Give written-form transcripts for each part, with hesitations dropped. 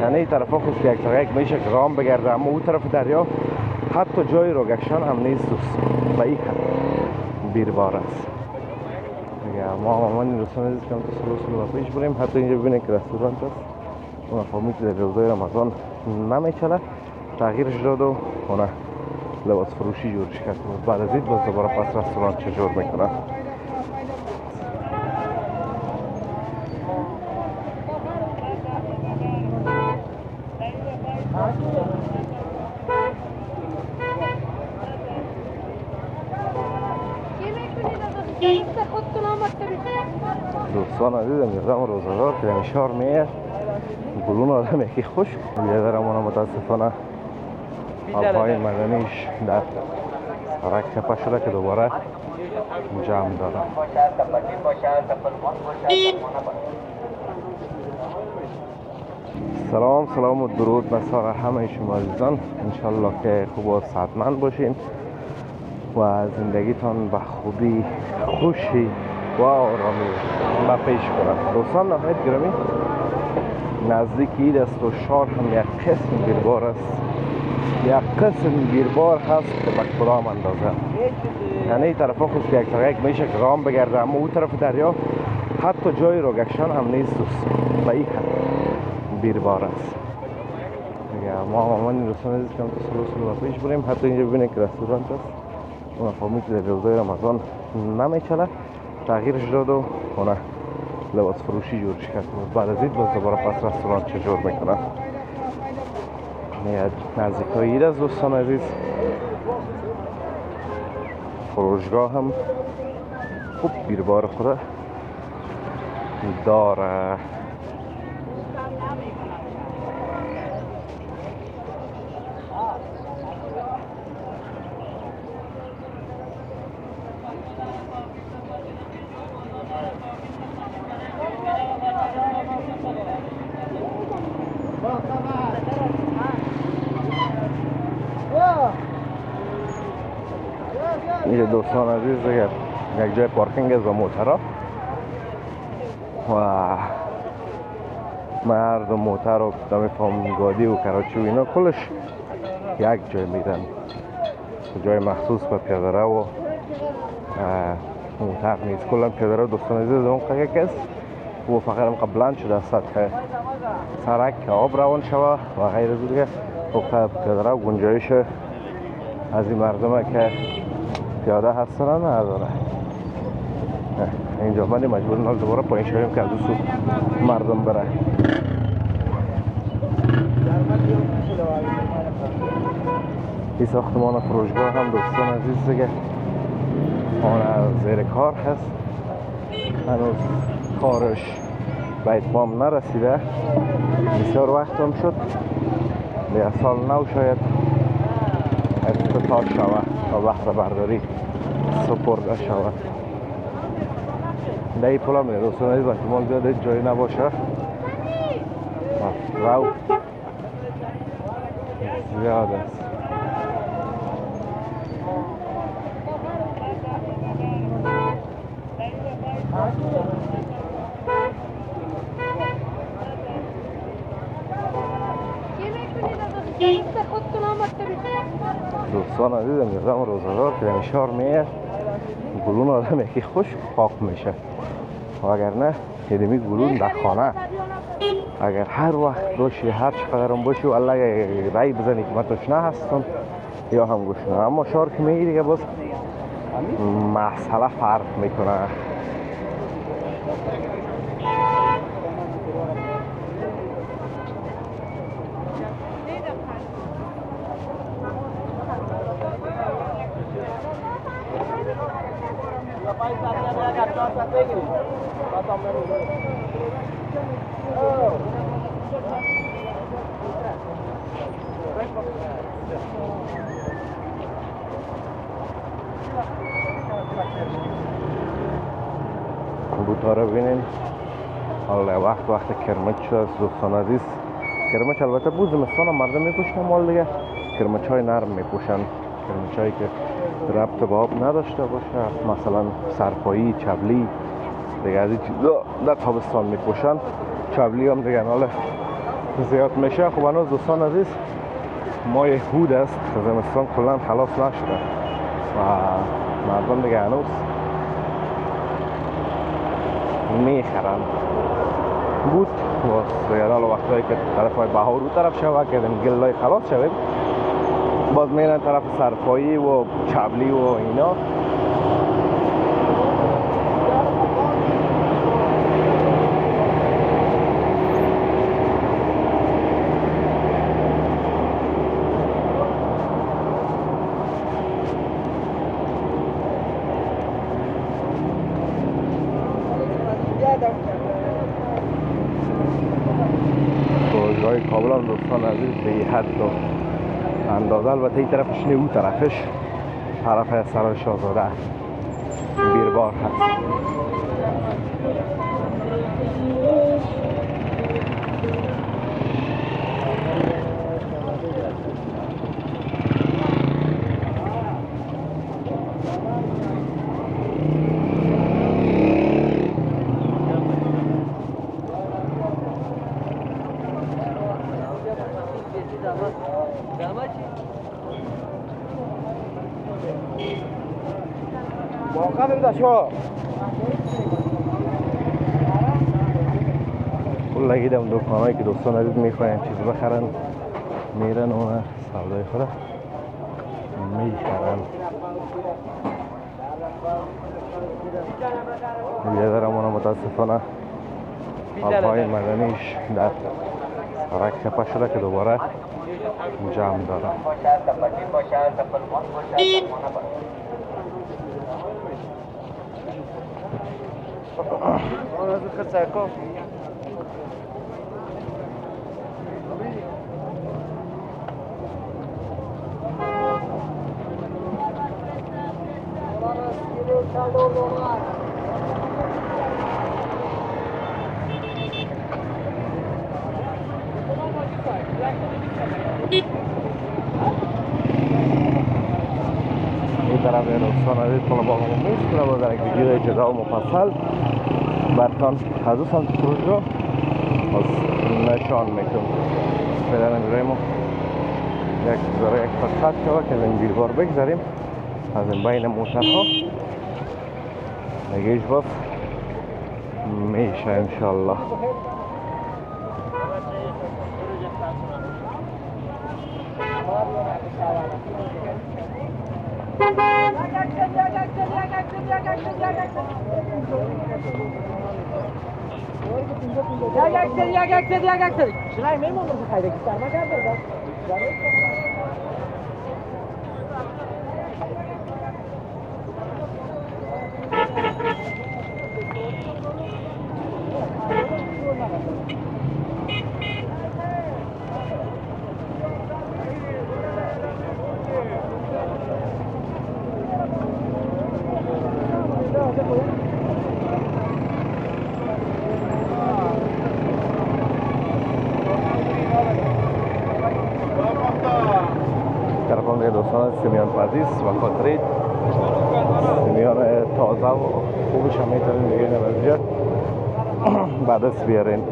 یعنی این طرف خود یک تا یک میشه که رام بگرده، اما اون طرف دریا حتی جای رو گشتن هم نیست دوست. به این حد بیربار است دیگه. ما این دوستان عزیز که هم تو سلو پیش بریم. حتی اینجا ببینید که رستورانت است. اون فهمید که در روزای رمضان نمیچله، تغییرش داد و خونه لباس فروشی جورش کرد. بعد از این باز دوباره پس رستوران چجور میکنن. دوستان عزیزم یادم روزگار که این شهر میاد گلون آدم یکی خوش بیادرمونه متاسفانه آبهای مدنیش در سرک کپا شده که دوباره جمع داره. سلام و درود به سر همه شما عزیزان. انشالله که خوب و صحتمند باشین و زندگیتان به خوبی خوشی و آرامی به پیش برد. دوستان نهایت گرامی، نزدیک عید است و شهر هم یک قسم گیربار است. یک قسم گیربار هست که به کدام اندازه. یعنی این طرف خود یک تا یک میشه که رام بگرده، اما اون طرف دریا حتی جای رو گشتن هم نیست دوست. به این حد بیربار است دیگه. ما این دوستان عزیز که هم تو سلو پیش بریم. حتی اینجا ببینید که رستورانت است. اون فهمید که در روزای رمضان نمیچله، تغییرش داد و خونه لباس فروشی جورش کرد. بعد از این باز دوباره پس رستوران چجور میکنن. نزدیک های عید از دوستان عزیز. فروشگاه هم خوب بیربار خود داره. اینجا دوستان عزیز دیگر یک جای پارکینگ است و موترها و مرد و موتر و دمی فامگادی و کراچی و اینا کلش یک جای میدن. جای مخصوص به پیاده رو و موتر نیست. کلا پیاده رو دوستان عزیز اون قیق است و فقط هم قبلان شده سطح سرک که آب روان شوه و غیر از دیگه. فقط پیاده رو گنجایش از این مردمه که پیاده هستن نداره. اینجا من مجبور نال دوباره پایین شویم که از سو مردم بره. این ساختمان فروشگاه هم دوستان عزیز دیگه آن زیر کار هست. هنوز کارش به اتمام نرسیده. بسیار وقت هم شد. دیگه سال نو شاید افتتاح شود و بهره برداری سپرده شود. در این پل هم دوستان عزیز احتمال زیاد جایی نباشه. رو زیاد است. دوستان عزیزم یادم روزگار که این شهر میاد گلون آدم یکی خوش خاک میشه و اگر نه یدمی گلون در خانه اگر هر وقت باشی هر چقدر هم باشی و الله رای بزنی که من تشنه هستم یا هم گوشنه. اما شهر که میگی دیگه باز مسئله فرق میکنه. بوتا رو ببینین. حالا وقت کرمچ شد دوستان عزیز. کرمچ البته بود زمستان هم مردم میپوشن مال دیگه. کرمچ های نرم میپوشن. کرمچ هایی که ربط به آب نداشته باشه، مثلا سرپایی، چبلی دیگه از این چیزا در تابستان میپوشن. چبلی هم دیگه حالا زیاد میشه. خب هنوز دوستان عزیز ماه هود است، زمستان کلا خلاص نشده و مردم دیگه هنوز میخرن بود. باز یعنی وقتایی که طرف بهار رو طرف شود که گلای خلاص شوید باز میرن طرف سرپایی و چبلی و اینا. جای کابل هم دوستان عزیز به یه حد و اندازه، البته این طرفش نه، اون طرفش طرف سرای شاهزاده بیربار هست. کلا گیدم دکانایی که دوستان عزیز میخواین چیز بخرن میرن اون سودای خود میخرن. یه ذره مانا متاسفانه آبهای مدنیش در سرک کپا شده که دوباره جمع داره. این طرف دوستان عزیز کلا با همون میست را با در یک ویدیو جدا و مفصل برتان از او سمت فرودگاه باز نشان میکنم. فعلا میریم یک فرصت شود که از این بیربار بگذاریم از این بین موترها نگیش باز میشه انشالله. طرفان دوستان سیمیان پردیس و خاطرید سیمیان تازه و خوبش هم میتونین دیگه نوزیت بعد از بیارین.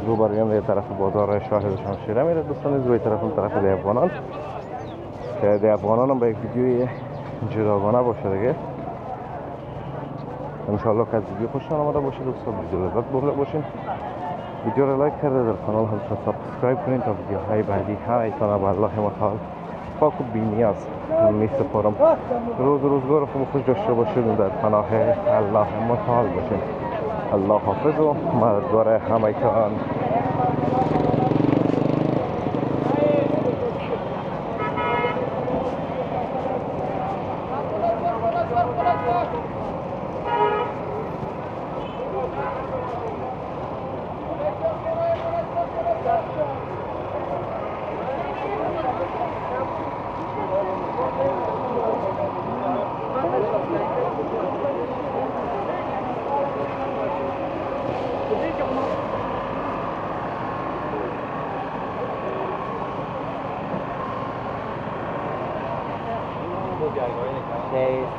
دو بریم دیگه طرف بازار شاهد شمشیره میره دوستان عزیز و طرف اون طرف دی افغانان که دی افغانان هم به یک ویدیوی جداگانه باشه دیگه. انشاءالله که از ویدیو خوشتان آمده باشه دوستان، ویدیو لذت برده باشین، ویدیو را لایک کرده در کانال هم سابسکرایب کنین تا ویدیوهای بعدی هر ایتان به الله متعال پاک و بی‌نیاز می سپارم. روزگار خوش داشته باشید و در پناه الله متعال باشین. الله حافظ و مددگار همگان. हो जाएगा। de